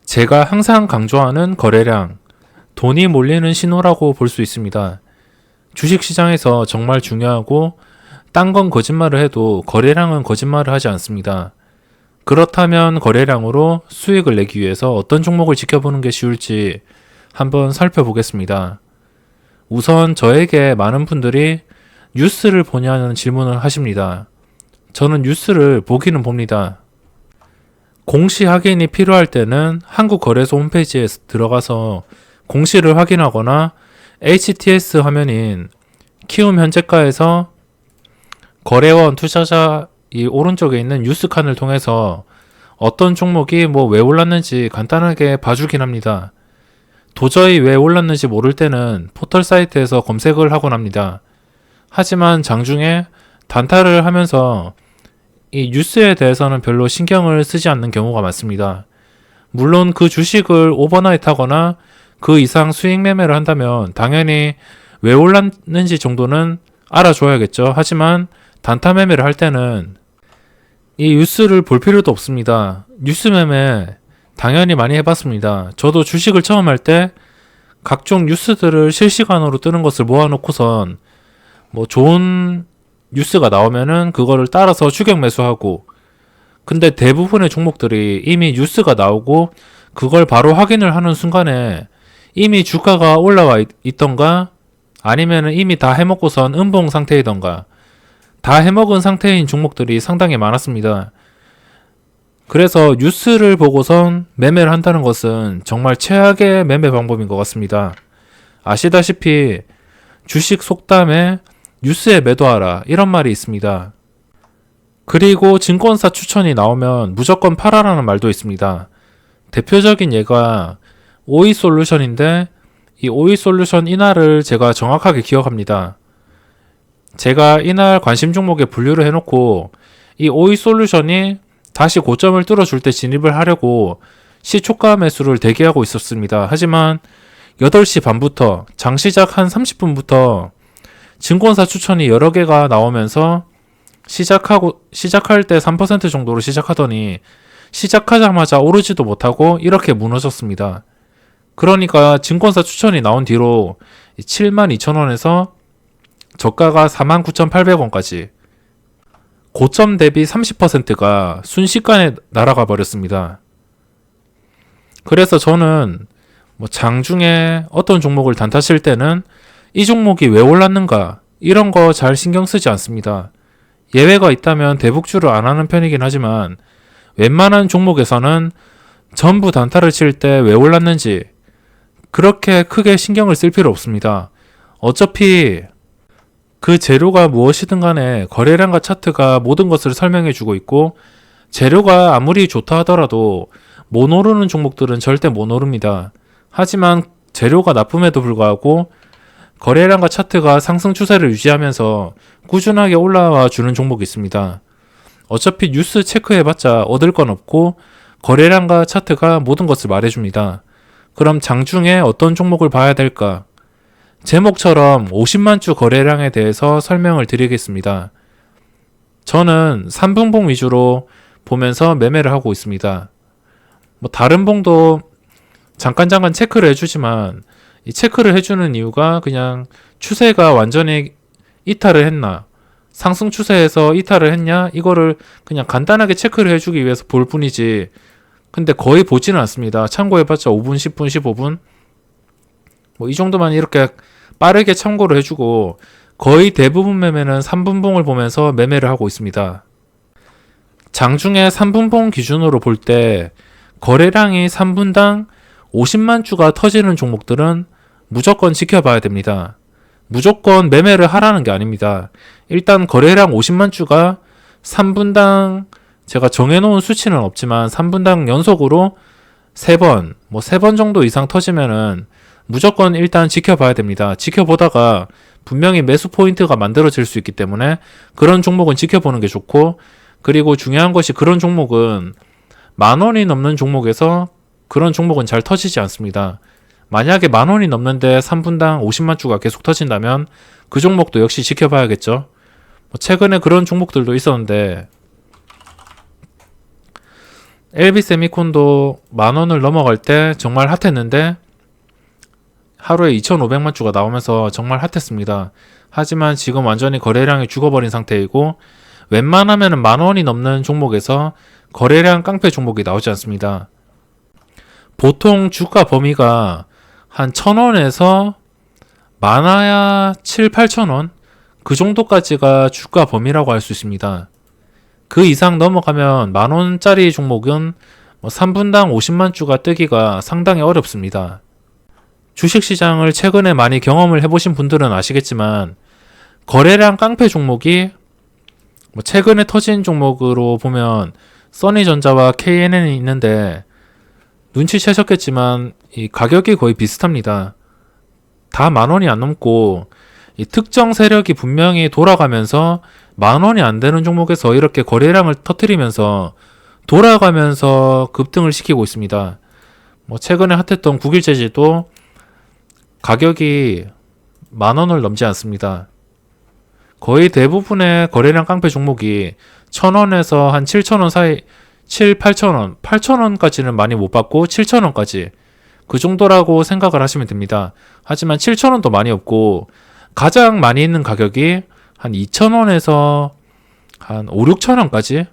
제가 항상 강조하는 거래량, 돈이 몰리는 신호라고 볼 수 있습니다. 주식시장에서 정말 중요하고 딴 건 거짓말을 해도 거래량은 거짓말을 하지 않습니다. 그렇다면 거래량으로 수익을 내기 위해서 어떤 종목을 지켜보는 게 쉬울지 한번 살펴보겠습니다. 우선 저에게 많은 분들이 뉴스를 보냐는 질문을 하십니다. 저는 뉴스를 보기는 봅니다. 공시 확인이 필요할 때는 한국거래소 홈페이지에 들어가서 공시를 확인하거나 HTS 화면인 키움 현재가에서 거래원 투자자 이 오른쪽에 있는 뉴스 칸을 통해서 어떤 종목이 왜 올랐는지 간단하게 봐주긴 합니다. 도저히 왜 올랐는지 모를 때는 포털 사이트에서 검색을 하곤 합니다. 하지만 장중에 단타를 하면서 이 뉴스에 대해서는 별로 신경을 쓰지 않는 경우가 많습니다. 물론 그 주식을 오버나잇 하거나 그 이상 수익 매매를 한다면 당연히 왜 올랐는지 정도는 알아줘야겠죠. 하지만 단타 매매를 할 때는 이 뉴스를 볼 필요도 없습니다. 뉴스 매매 당연히 많이 해봤습니다. 저도 주식을 처음 할 때 각종 뉴스들을 실시간으로 뜨는 것을 모아놓고선 좋은 뉴스가 나오면은 그거를 따라서 추격 매수하고, 근데 대부분의 종목들이 이미 뉴스가 나오고 그걸 바로 확인을 하는 순간에 이미 주가가 올라와 있던가 아니면은 이미 다 해먹고선 음봉 상태이던가 다 해먹은 상태인 종목들이 상당히 많았습니다. 그래서 뉴스를 보고선 매매를 한다는 것은 정말 최악의 매매 방법인 것 같습니다. 아시다시피 주식 속담에 뉴스에 매도하라 이런 말이 있습니다. 그리고 증권사 추천이 나오면 무조건 팔아라는 말도 있습니다. 대표적인 예가 오이솔루션인데 이 오이솔루션 이날을 제가 정확하게 기억합니다. 제가 이날 관심 종목에 분류를 해놓고 이 오이솔루션이 다시 고점을 뚫어줄 때 진입을 하려고 시초가 매수를 대기하고 있었습니다. 하지만 8시 반부터 장시작 한 30분부터 증권사 추천이 여러 개가 나오면서 시작할 때 3% 정도로 시작하더니 시작하자마자 오르지도 못하고 이렇게 무너졌습니다. 그러니까 증권사 추천이 나온 뒤로 72,000원에서 저가가 49,800원까지 고점 대비 30%가 순식간에 날아가 버렸습니다. 그래서 저는 장중에 어떤 종목을 단타 칠 때는 이 종목이 왜 올랐는가 이런 거 잘 신경 쓰지 않습니다. 예외가 있다면 대북주를 안 하는 편이긴 하지만 웬만한 종목에서는 전부 단타를 칠 때 왜 올랐는지 그렇게 크게 신경을 쓸 필요 없습니다. 어차피 그 재료가 무엇이든 간에 거래량과 차트가 모든 것을 설명해 주고 있고, 재료가 아무리 좋다 하더라도 못 오르는 종목들은 절대 못 오릅니다. 하지만 재료가 나쁨에도 불구하고 거래량과 차트가 상승 추세를 유지하면서 꾸준하게 올라와 주는 종목이 있습니다. 어차피 뉴스 체크해봤자 얻을 건 없고 거래량과 차트가 모든 것을 말해줍니다. 그럼 장중에 어떤 종목을 봐야 될까? 제목처럼 50만 주 거래량에 대해서 설명을 드리겠습니다. 저는 3분봉 위주로 보면서 매매를 하고 있습니다. 다른 봉도 잠깐 체크를 해주지만 이 체크를 해주는 이유가 그냥 추세가 완전히 이탈을 했나, 상승 추세에서 이탈을 했냐 이거를 그냥 간단하게 체크를 해주기 위해서 볼 뿐이지, 근데 거의 보지는 않습니다. 참고해봤자 5분, 10분, 15분 이 정도만 이렇게 빠르게 참고를 해주고 거의 대부분 매매는 3분봉을 보면서 매매를 하고 있습니다. 장중에 3분봉 기준으로 볼 때 거래량이 3분당 50만 주가 터지는 종목들은 무조건 지켜봐야 됩니다. 무조건 매매를 하라는 게 아닙니다. 일단 거래량 50만 주가 3분당 제가 정해놓은 수치는 없지만 3분당 연속으로 3번, 3번 정도 이상 터지면은 무조건 일단 지켜봐야 됩니다. 지켜보다가 분명히 매수 포인트가 만들어질 수 있기 때문에 그런 종목은 지켜보는 게 좋고, 그리고 중요한 것이 그런 종목은 10,000원이 넘는 종목에서 그런 종목은 잘 터지지 않습니다. 만약에 10,000원이 넘는데 3분당 50만 주가 계속 터진다면 그 종목도 역시 지켜봐야겠죠. 최근에 그런 종목들도 있었는데 LB 세미콘도 10,000원을 넘어갈 때 정말 핫했는데 하루에 2,500만 주가 나오면서 정말 핫했습니다. 하지만 지금 완전히 거래량이 죽어버린 상태이고 웬만하면 10,000원이 넘는 종목에서 거래량 깡패 종목이 나오지 않습니다. 보통 주가 범위가 한 1,000원에서 많아야 7, 8,000원 그 정도까지가 주가 범위라고 할 수 있습니다. 그 이상 넘어가면 10,000원짜리 종목은 3분당 50만 주가 뜨기가 상당히 어렵습니다. 주식시장을 최근에 많이 경험을 해보신 분들은 아시겠지만 거래량 깡패 종목이 최근에 터진 종목으로 보면 써니전자와 KNN이 있는데 눈치채셨겠지만 이 가격이 거의 비슷합니다. 다 10,000원이 안 넘고 이 특정 세력이 분명히 돌아가면서 10,000원이 안 되는 종목에서 이렇게 거래량을 터뜨리면서 돌아가면서 급등을 시키고 있습니다. 최근에 핫했던 국일재지도 가격이 10,000원을 넘지 않습니다. 거의 대부분의 거래량 깡패 종목이 1,000원에서 한 7,000원 사이 7, 8,000원, 8,000원까지는 많이 못 받고 7,000원까지 그 정도라고 생각을 하시면 됩니다. 하지만 7,000원도 많이 없고 가장 많이 있는 가격이 한 2,000원에서 한 5, 6,000원까지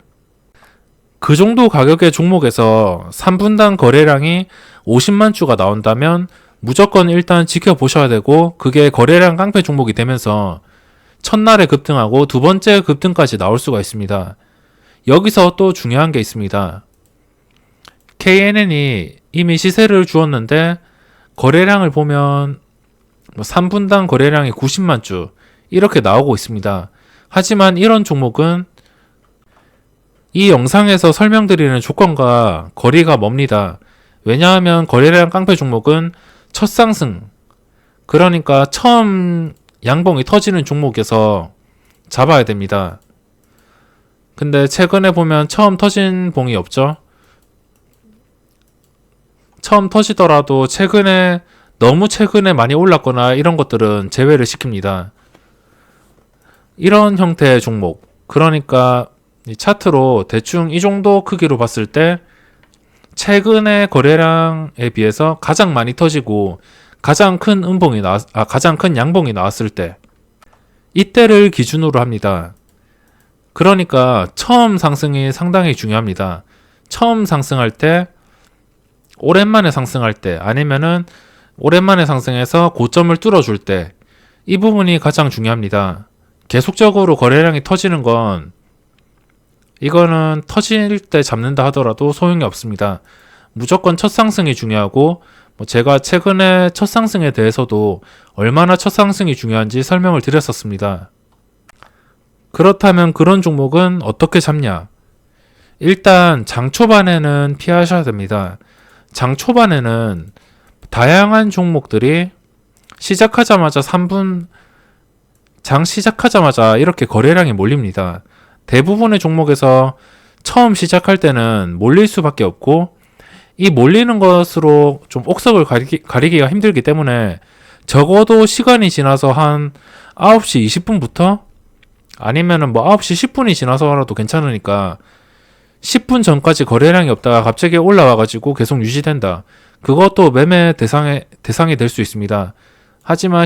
그 정도 가격의 종목에서 3분당 거래량이 50만 주가 나온다면 무조건 일단 지켜보셔야 되고 그게 거래량 깡패 종목이 되면서 첫날에 급등하고 두 번째 급등까지 나올 수가 있습니다. 여기서 또 중요한 게 있습니다. KNN이 이미 시세를 주었는데 거래량을 보면 3분당 거래량이 90만 주 이렇게 나오고 있습니다. 하지만 이런 종목은 이 영상에서 설명드리는 조건과 거리가 멉니다. 왜냐하면 거래량 깡패 종목은 첫 상승, 그러니까 처음 양봉이 터지는 종목에서 잡아야 됩니다. 근데 최근에 보면 처음 터진 봉이 없죠. 처음 터지더라도 너무 최근에 많이 올랐거나 이런 것들은 제외를 시킵니다. 이런 형태의 종목, 그러니까 이 차트로 대충 이 정도 크기로 봤을 때 최근의 거래량에 비해서 가장 많이 터지고 가장 큰 양봉이 나왔을 때 이때를 기준으로 합니다. 그러니까 처음 상승이 상당히 중요합니다. 처음 상승할 때, 오랜만에 상승할 때, 아니면은 오랜만에 상승해서 고점을 뚫어줄 때, 이 부분이 가장 중요합니다. 계속적으로 거래량이 터지는 건 이거는 터질 때 잡는다 하더라도 소용이 없습니다. 무조건 첫 상승이 중요하고 제가 최근에 첫 상승에 대해서도 얼마나 첫 상승이 중요한지 설명을 드렸었습니다. 그렇다면 그런 종목은 어떻게 잡냐? 일단 장 초반에는 피하셔야 됩니다. 장 초반에는 다양한 종목들이 시작하자마자 장 시작하자마자 이렇게 거래량이 몰립니다. 대부분의 종목에서 처음 시작할 때는 몰릴 수밖에 없고 이 몰리는 것으로 좀 옥석을 가리기가 힘들기 때문에 적어도 시간이 지나서 한 9시 20분부터 아니면은 9시 10분이 지나서라도 괜찮으니까 10분 전까지 거래량이 없다가 갑자기 올라와가지고 계속 유지된다. 그것도 매매 대상이 될 수 있습니다. 하지만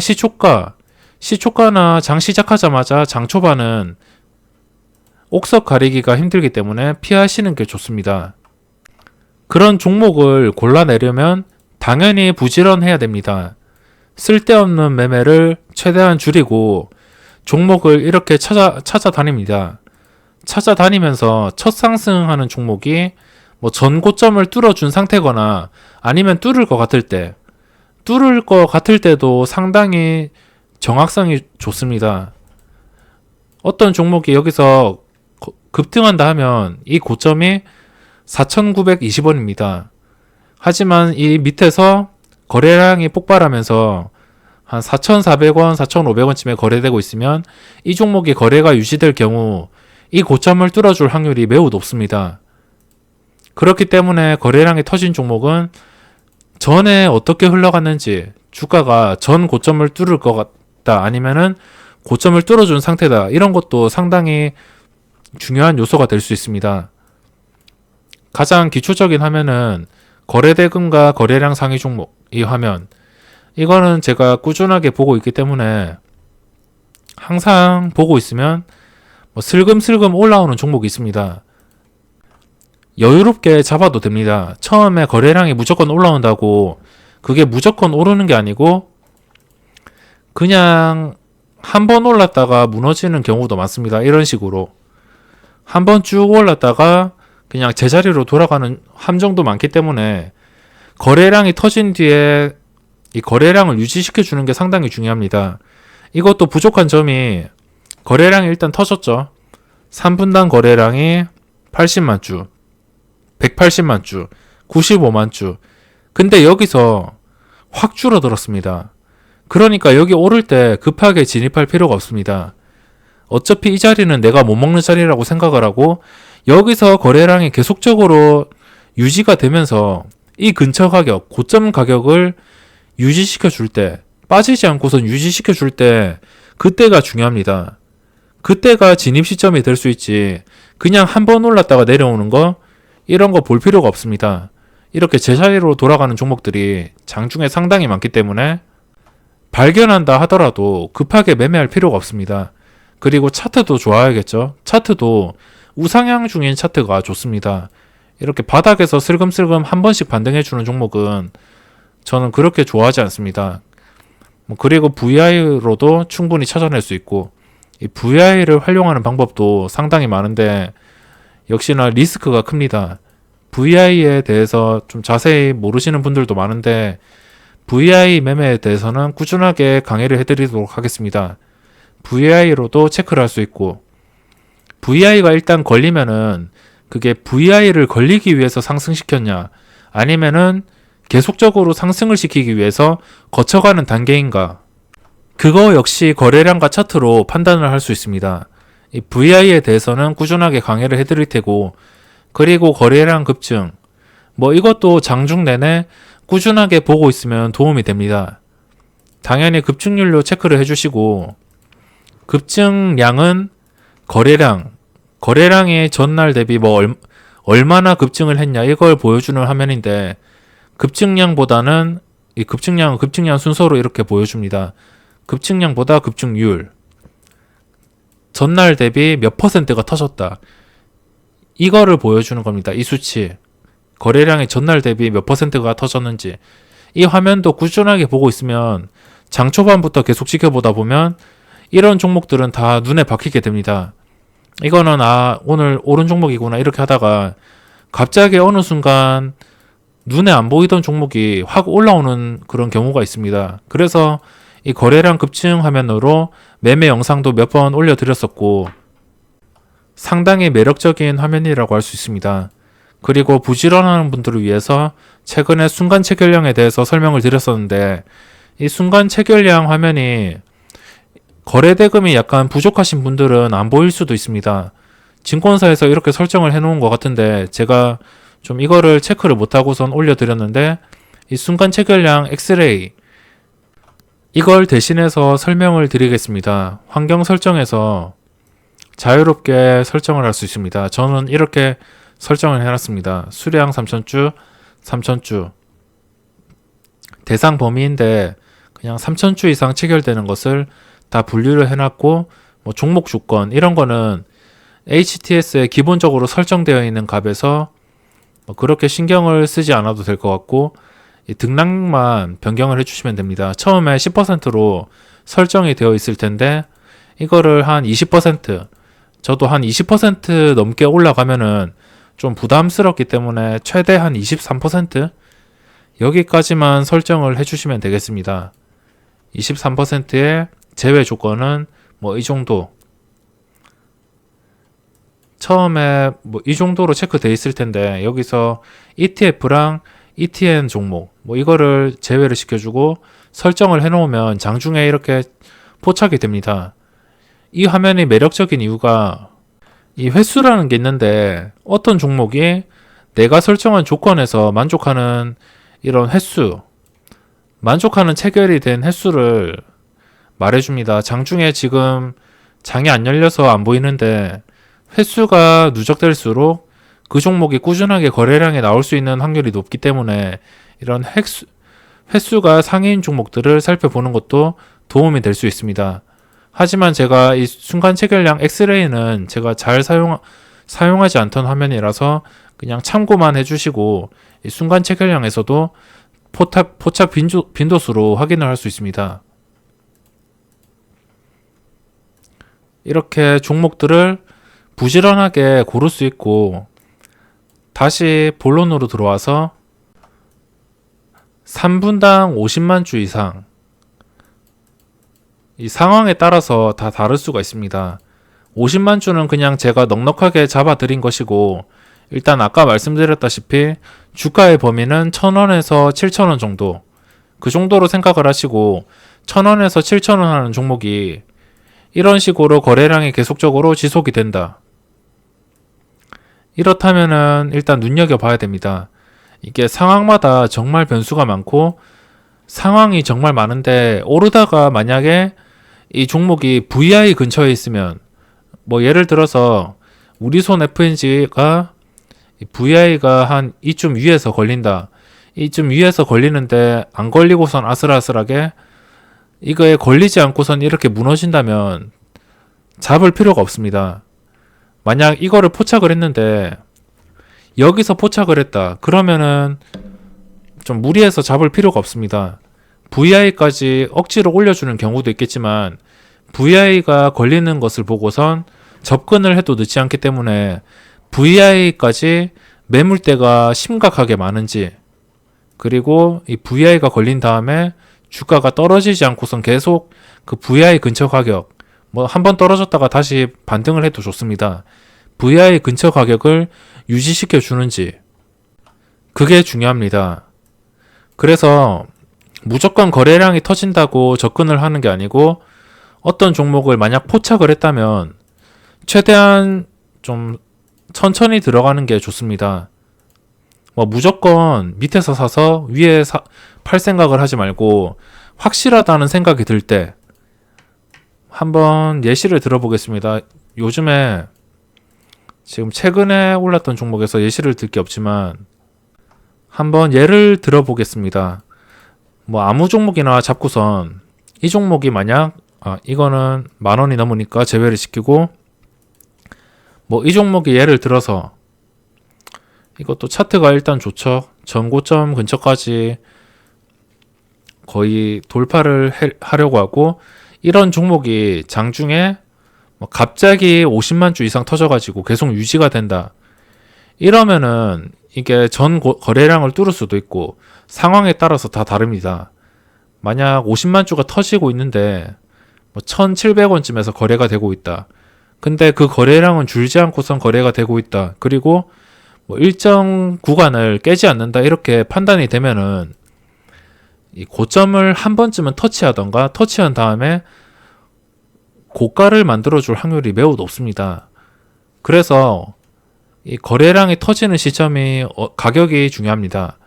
시초가나 장 시작하자마자 장 초반은 옥석 가리기가 힘들기 때문에 피하시는 게 좋습니다. 그런 종목을 골라내려면 당연히 부지런해야 됩니다. 쓸데없는 매매를 최대한 줄이고 종목을 이렇게 찾아다닙니다. 찾아다니면서 첫 상승하는 종목이 전 고점을 뚫어준 상태거나 아니면 뚫을 것 같을 때도 상당히 정확성이 좋습니다. 어떤 종목이 여기서 급등한다 하면 이 고점이 4,920원입니다. 하지만 이 밑에서 거래량이 폭발하면서 한 4,400원, 4,500원쯤에 거래되고 있으면 이 종목이 거래가 유지될 경우 이 고점을 뚫어줄 확률이 매우 높습니다. 그렇기 때문에 거래량이 터진 종목은 전에 어떻게 흘러갔는지, 주가가 전 고점을 뚫을 것 같다 아니면은 고점을 뚫어준 상태다, 이런 것도 상당히 중요한 요소가 될 수 있습니다. 가장 기초적인 화면은 거래대금과 거래량 상위 종목 이 화면, 이거는 제가 꾸준하게 보고 있기 때문에 항상 보고 있으면 뭐 슬금슬금 올라오는 종목이 있습니다. 여유롭게 잡아도 됩니다. 처음에 거래량이 무조건 올라온다고 그게 무조건 오르는 게 아니고 그냥 한 번 올랐다가 무너지는 경우도 많습니다. 이런 식으로 한 번 쭉 올랐다가 그냥 제자리로 돌아가는 함정도 많기 때문에 거래량이 터진 뒤에 이 거래량을 유지시켜 주는 게 상당히 중요합니다. 이것도 부족한 점이 거래량이 일단 터졌죠. 3분당 거래량이 80만 주, 180만 주, 95만 주. 근데 여기서 확 줄어들었습니다. 그러니까 여기 오를 때 급하게 진입할 필요가 없습니다. 어차피 이 자리는 내가 못 먹는 자리라고 생각을 하고 여기서 거래량이 계속적으로 유지가 되면서 이 근처 가격, 고점 가격을 유지시켜 줄 때, 빠지지 않고선 유지시켜 줄 때 그때가 중요합니다. 그때가 진입 시점이 될 수 있지 그냥 한 번 올랐다가 내려오는 거 이런 거 볼 필요가 없습니다. 이렇게 제자리로 돌아가는 종목들이 장중에 상당히 많기 때문에 발견한다 하더라도 급하게 매매할 필요가 없습니다. 그리고 차트도 좋아야겠죠. 차트도 우상향 중인 차트가 좋습니다. 이렇게 바닥에서 슬금슬금 한 번씩 반등해주는 종목은 저는 그렇게 좋아하지 않습니다. 그리고 VI로도 충분히 찾아낼 수 있고 이 VI를 활용하는 방법도 상당히 많은데 역시나 리스크가 큽니다. VI에 대해서 좀 자세히 모르시는 분들도 많은데 VI 매매에 대해서는 꾸준하게 강의를 해드리도록 하겠습니다. VI로도 체크를 할 수 있고 VI가 일단 걸리면은 그게 VI를 걸리기 위해서 상승시켰냐 아니면은 계속적으로 상승을 시키기 위해서 거쳐가는 단계인가, 그거 역시 거래량과 차트로 판단을 할 수 있습니다. 이 VI에 대해서는 꾸준하게 강의를 해드릴 테고 그리고 거래량 급증 이것도 장중 내내 꾸준하게 보고 있으면 도움이 됩니다. 당연히 급증률로 체크를 해주시고 급증량은 거래량의 전날 대비 얼마나 급증을 했냐 이걸 보여주는 화면인데 급증량보다는 이 급증량은 급증량 순서로 이렇게 보여줍니다. 급증량보다 급증률, 전날 대비 몇 퍼센트가 터졌다 이거를 보여주는 겁니다. 이 수치 거래량이 전날 대비 몇 퍼센트가 터졌는지 이 화면도 꾸준하게 보고 있으면 장 초반부터 계속 지켜보다 보면 이런 종목들은 다 눈에 박히게 됩니다. 이거는 오늘 오른 종목이구나 이렇게 하다가 갑자기 어느 순간 눈에 안 보이던 종목이 확 올라오는 그런 경우가 있습니다. 그래서 이 거래량 급증 화면으로 매매 영상도 몇 번 올려드렸었고 상당히 매력적인 화면이라고 할 수 있습니다. 그리고 부지런하는 분들을 위해서 최근에 순간 체결량에 대해서 설명을 드렸었는데 이 순간 체결량 화면이 거래대금이 약간 부족하신 분들은 안 보일 수도 있습니다. 증권사에서 이렇게 설정을 해놓은 것 같은데 제가 좀 이거를 체크를 못하고선 올려드렸는데 이 순간 체결량 엑스레이 이걸 대신해서 설명을 드리겠습니다. 환경 설정에서 자유롭게 설정을 할 수 있습니다. 저는 이렇게 설정을 해놨습니다. 수량 3000주, 3000주 대상 범위인데 그냥 3000주 이상 체결되는 것을 다 분류를 해놨고 종목 주권 이런 거는 HTS에 기본적으로 설정되어 있는 값에서 그렇게 신경을 쓰지 않아도 될 것 같고 이 등락만 변경을 해주시면 됩니다. 처음에 10%로 설정이 되어 있을 텐데 이거를 한 20%, 저도 한 20% 넘게 올라가면은 좀 부담스럽기 때문에 최대 한 23% 여기까지만 설정을 해주시면 되겠습니다. 23%의 제외 조건은 이 정도, 처음에 이 정도로 체크돼 있을 텐데 여기서 ETF랑 ETN 종목 이거를 제외를 시켜주고 설정을 해놓으면 장중에 이렇게 포착이 됩니다. 이 화면이 매력적인 이유가 이 횟수라는 게 있는데 어떤 종목이 내가 설정한 조건에서 만족하는 이런 횟수, 만족하는 체결이 된 횟수를 말해줍니다. 장중에 지금 장이 안 열려서 안 보이는데 횟수가 누적될수록 그 종목이 꾸준하게 거래량이 나올 수 있는 확률이 높기 때문에 이런 횟수가 상위인 종목들을 살펴보는 것도 도움이 될 수 있습니다. 하지만 제가 이 순간 체결량 엑스레이는 제가 잘 사용하지 않던 화면이라서 그냥 참고만 해주시고, 이 순간 체결량에서도 포착 빈도수로 확인을 할 수 있습니다. 이렇게 종목들을 부지런하게 고를 수 있고, 다시 본론으로 들어와서 3분당 50만 주 이상, 이 상황에 따라서 다 다를 수가 있습니다. 50만 주는 그냥 제가 넉넉하게 잡아드린 것이고, 일단 아까 말씀드렸다시피 주가의 범위는 1,000원에서 7,000원 정도, 그 정도로 생각을 하시고, 1,000원에서 7,000원 하는 종목이 이런 식으로 거래량이 계속적으로 지속이 된다. 이렇다면은 일단 눈여겨봐야 됩니다. 이게 상황마다 정말 변수가 많고, 상황이 정말 많은데 오르다가 만약에 이 종목이 VI 근처에 있으면, 뭐 예를 들어서 우리손 FNG가 VI가 한 이쯤 위에서 걸린다. 이쯤 위에서 걸리는데 안 걸리고선 아슬아슬하게 이거에 걸리지 않고선 이렇게 무너진다면 잡을 필요가 없습니다. 만약 이거를 포착을 했는데 여기서 포착을 했다. 그러면은 좀 무리해서 잡을 필요가 없습니다. VI까지 억지로 올려주는 경우도 있겠지만 VI가 걸리는 것을 보고선 접근을 해도 늦지 않기 때문에 VI까지 매물대가 심각하게 많은지, 그리고 이 VI가 걸린 다음에 주가가 떨어지지 않고선 계속 그 VI 근처 가격, 뭐 한번 떨어졌다가 다시 반등을 해도 좋습니다. VI 근처 가격을 유지시켜 주는지, 그게 중요합니다. 그래서 무조건 거래량이 터진다고 접근을 하는 게 아니고, 어떤 종목을 만약 포착을 했다면 최대한 좀 천천히 들어가는 게 좋습니다. 뭐 무조건 밑에서 사서 위에 팔 생각을 하지 말고, 확실하다는 생각이 들 때 한번 예시를 들어보겠습니다. 요즘에 지금 최근에 올랐던 종목에서 예시를 들 게 없지만 한번 예를 들어보겠습니다. 뭐 아무 종목이나 잡고선 이 종목이 만약 이거는 10,000원이 넘으니까 제외를 시키고, 뭐 이 종목이 예를 들어서 이것도 차트가 일단 좋죠. 전고점 근처까지 거의 돌파를 하려고 하고, 이런 종목이 장중에 뭐 갑자기 50만 주 이상 터져가지고 계속 유지가 된다. 이러면은 이게 전 거래량을 뚫을 수도 있고, 상황에 따라서 다 다릅니다. 만약 50만 주가 터지고 있는데 뭐 1,700원쯤에서 거래가 되고 있다. 근데 그 거래량은 줄지 않고선 거래가 되고 있다. 그리고 뭐 일정 구간을 깨지 않는다. 이렇게 판단이 되면은 이 고점을 한 번쯤은 터치하던가, 터치한 다음에 고가를 만들어줄 확률이 매우 높습니다. 그래서 이 거래량이 터지는 시점이 가격이 중요합니다.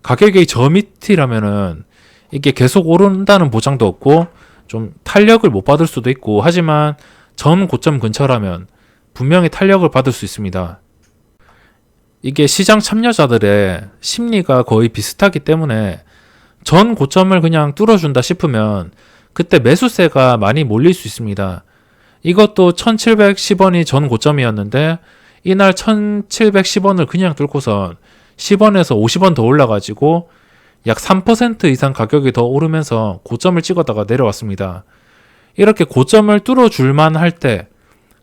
가격이 저 밑이라면은 이게 계속 오른다는 보장도 없고 좀 탄력을 못 받을 수도 있고, 하지만 전 고점 근처라면 분명히 탄력을 받을 수 있습니다. 이게 시장 참여자들의 심리가 거의 비슷하기 때문에 전 고점을 그냥 뚫어준다 싶으면 그때 매수세가 많이 몰릴 수 있습니다. 이것도 1,710원이 전 고점이었는데 이날 1,710원을 그냥 뚫고선 10원에서 50원 더 올라가지고 약 3% 이상 가격이 더 오르면서 고점을 찍었다가 내려왔습니다. 이렇게 고점을 뚫어줄만 할 때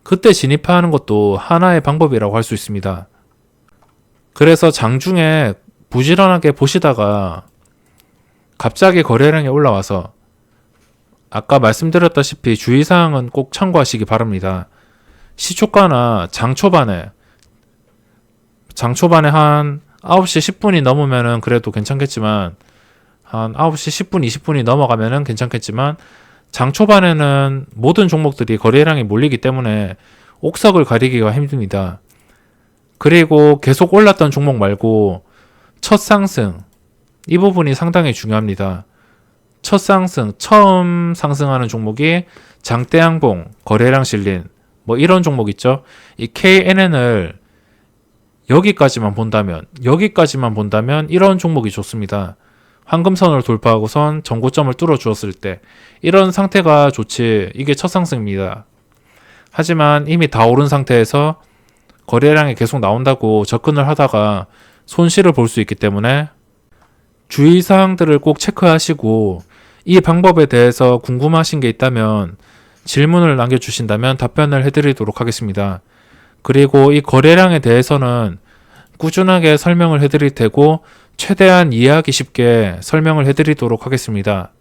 그때 진입하는 것도 하나의 방법이라고 할 수 있습니다. 그래서 장중에 부지런하게 보시다가 갑자기 거래량이 올라와서, 아까 말씀드렸다시피 주의사항은 꼭 참고하시기 바랍니다. 시초가나 장초반에 한 9시 10분이 넘으면은 그래도 괜찮겠지만, 한 9시 10분, 20분이 넘어가면은 괜찮겠지만, 장초반에는 모든 종목들이 거래량이 몰리기 때문에 옥석을 가리기가 힘듭니다. 그리고 계속 올랐던 종목 말고 첫 상승, 이 부분이 상당히 중요합니다. 첫 상승, 처음 상승하는 종목이 장대양봉, 거래량 실린, 뭐 이런 종목 있죠. 이 KNN을 여기까지만 본다면 이런 종목이 좋습니다. 황금선을 돌파하고선 전고점을 뚫어 주었을 때 이런 상태가 좋지, 이게 첫 상승입니다. 하지만 이미 다 오른 상태에서 거래량이 계속 나온다고 접근을 하다가 손실을 볼 수 있기 때문에 주의사항들을 꼭 체크하시고, 이 방법에 대해서 궁금하신 게 있다면 질문을 남겨주신다면 답변을 해드리도록 하겠습니다. 그리고 이 거래량에 대해서는 꾸준하게 설명을 해드릴 테고 최대한 이해하기 쉽게 설명을 해드리도록 하겠습니다.